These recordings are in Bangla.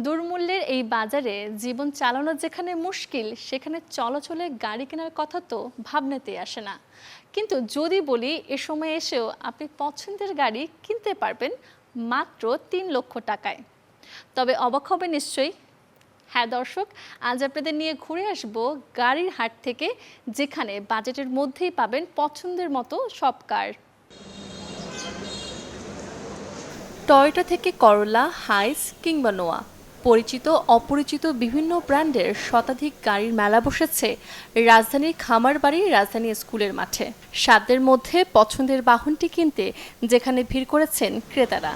দুর্মূল্যের এই বাজারে জীবন চালানো যেখানে মুশকিল, সেখানে চলাচলে গাড়ি কেনার কথা তো ভাবনাতেই আসে না। কিন্তু যদি বলি এ সময় এসেও আপনি পছন্দের গাড়ি কিনতে পারবেন মাত্র ৩ লক্ষ টাকায়, তবে অবাক হবে নিশ্চয়ই। হ্যাঁ দর্শক, আজ আপনাদের নিয়ে ঘুরে আসব গাড়ির হাট থেকে, যেখানে বাজেটের মধ্যেই পাবেন পছন্দের মতো সব কার। টয়োটা থেকে করোলা, হাইস কিংবা নোয়া, পরিচিত অপরিচিত বিভিন্ন ব্র্যান্ডের শতাধিক গাড়ির মেলা বসেছে রাজধানীর খামারবাড়ি রাজধানী স্কুলের মাঠে। সাধ্যের মধ্যে পছন্দের বাহনটি কিনতে যেখানে ভিড় করেছেন ক্রেতারা।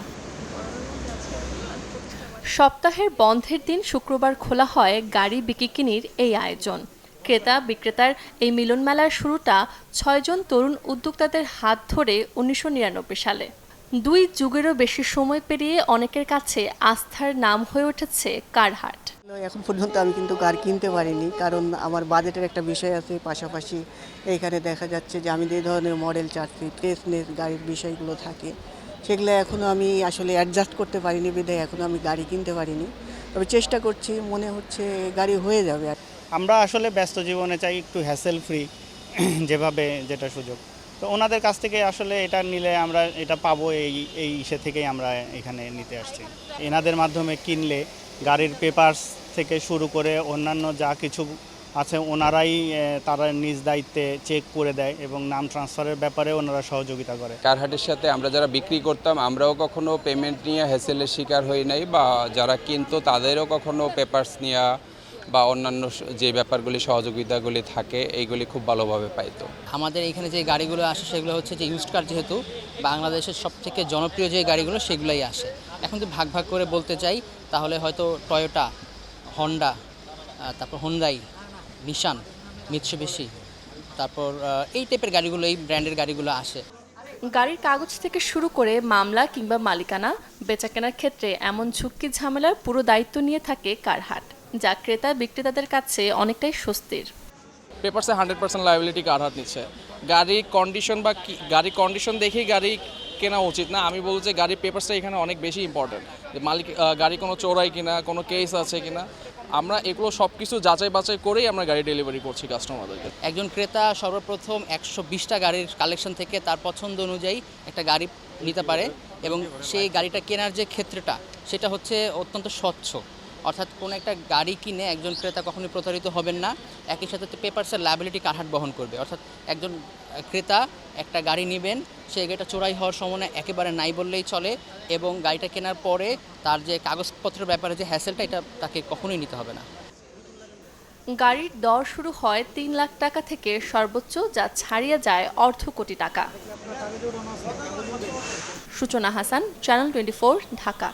সপ্তাহের বন্ধের দিন শুক্রবার খোলা হয় গাড়ি বিক্রির এই আয়োজন। ক্রেতা বিক্রেতার এই মিলন মেলার শুরুটা ৬ জন তরুণ উদ্যোক্তাদের হাত ধরে ১৯৯৯ সালে। ২ যুগেরও বেশি সময় পেরিয়ে অনেকের কাছে আস্থার নাম হয়ে উঠেছে কারহাট। এখন পর্যন্ত আমি কিন্তু কার কিনতে পারিনি, কারণ আমার বাজেটের একটা বিষয় আছে। পাশাপাশি এইখানে দেখা যাচ্ছে যে আমি যে ধরনের মডেল চাচ্ছি, ফ্রেশনেস গাড়ির বিষয়গুলো থাকে, সেগুলো এখনও আমি আসলে অ্যাডজাস্ট করতে পারিনি, বিধায় এখনও আমি গাড়ি কিনতে পারিনি। তবে চেষ্টা করছি, মনে হচ্ছে গাড়ি হয়ে যাবে। আমরা আসলে ব্যস্ত জীবনে চাই একটু হ্যাসেল ফ্রি, যেভাবে যেটা সুযোগ। তো ওনাদের কাছ থেকে আসলে এটা নিলে আমরা এটা পাবো, এই ইসে থেকেই আমরা এখানে নিতে আসছি। এনাদের মাধ্যমে কিনলে গাড়ির পেপারস থেকে শুরু করে অন্যান্য যা কিছু আছে ওনারাই তারা নিজ দায়িত্বে চেক করে দেয় এবং নাম ট্রান্সফারের ব্যাপারে ওনারা সহযোগিতা করে। কারহাটের সাথে আমরা যারা বিক্রি করতাম, আমরাও কখনো পেমেন্ট নিয়ে হ্যাসেলের শিকার হই নাই, বা যারা কিনতো তাদেরও কখনো পেপারস নেওয়া বা অন্যান্য যে ব্যাপারগুলি সহযোগিতাগুলি থাকে এইগুলি খুব ভালোভাবে পাইতো। আমাদের এখানে যে গাড়িগুলো আসে সেগুলো হচ্ছে যে ইউজড কার, যেহেতু বাংলাদেশের সবথেকে জনপ্রিয় যে গাড়িগুলো সেগুলোই আসে। এখন যদি ভাগ ভাগ করে বলতে চাই তাহলে হয়তো টয়োটা, হন্ডা, তারপর হোন্ডাই, নিশান, মিৎসুবিশি, তারপর এই টাইপের গাড়িগুলো, এই ব্র্যান্ডের গাড়িগুলো আসে। গাড়ির কাগজ থেকে শুরু করে মামলা কিংবা মালিকানা বেচাকেনার ক্ষেত্রে এমন ঝুঁকি ঝামেলার পুরো দায়িত্ব নিয়ে থাকে কারহাট, যা ক্রেতা বিক্রেতাদের কাছে অনেকটাই স্বস্তির। পেপারসে 100% লায়াবিলিটি কারহাট নিচ্ছে। গাড়ির কন্ডিশন বা গাড়ির কন্ডিশন দেখেই গাড়ি কেনা উচিত না। আমি বলছি যে গাড়ির পেপারসটা এখানে অনেক বেশি ইম্পর্টেন্ট, যে মালিক গাড়ি কোনো চোরাই কিনা, কোনো কেস আছে কিনা, আমরা এগুলো সব কিছু যাচাই বাছাই করেই আমরা গাড়ি ডেলিভারি করছি কাস্টমারদেরকে। একজন ক্রেতা সর্বপ্রথম ১২০টা গাড়ির কালেকশন থেকে তার পছন্দ অনুযায়ী একটা গাড়ি নিতে পারে, এবং সেই গাড়িটা কেনার যে ক্ষেত্রটা সেটা হচ্ছে অত্যন্ত স্বচ্ছ। অর্থাৎ কোনো একটা গাড়ি কিনে একজন ক্রেতা কখনোই প্রতারিত হবেন না। একই সাথে পেপারসের লায়াবিলিটি কারহাট বহন করবে। অর্থাৎ একজন ক্রেতা একটা গাড়ি নেবেন, সেই গাড়িটা চোরাই হওয়ার সম্ভাবনা একেবারে নাই বললেই চলে, এবং গাড়িটা কেনার পরে তার যে কাগজপত্রের ব্যাপারে যে হ্যাসেলটা, এটা তাকে কখনোই নিতে হবে না। গাড়ির দর শুরু হয় ৩ লাখ টাকা থেকে সর্বোচ্চ যা ছাড়িয়ে যায় অর্ধ কোটি টাকা। সূচনা হাসান, চ্যানেল 24, ঢাকা।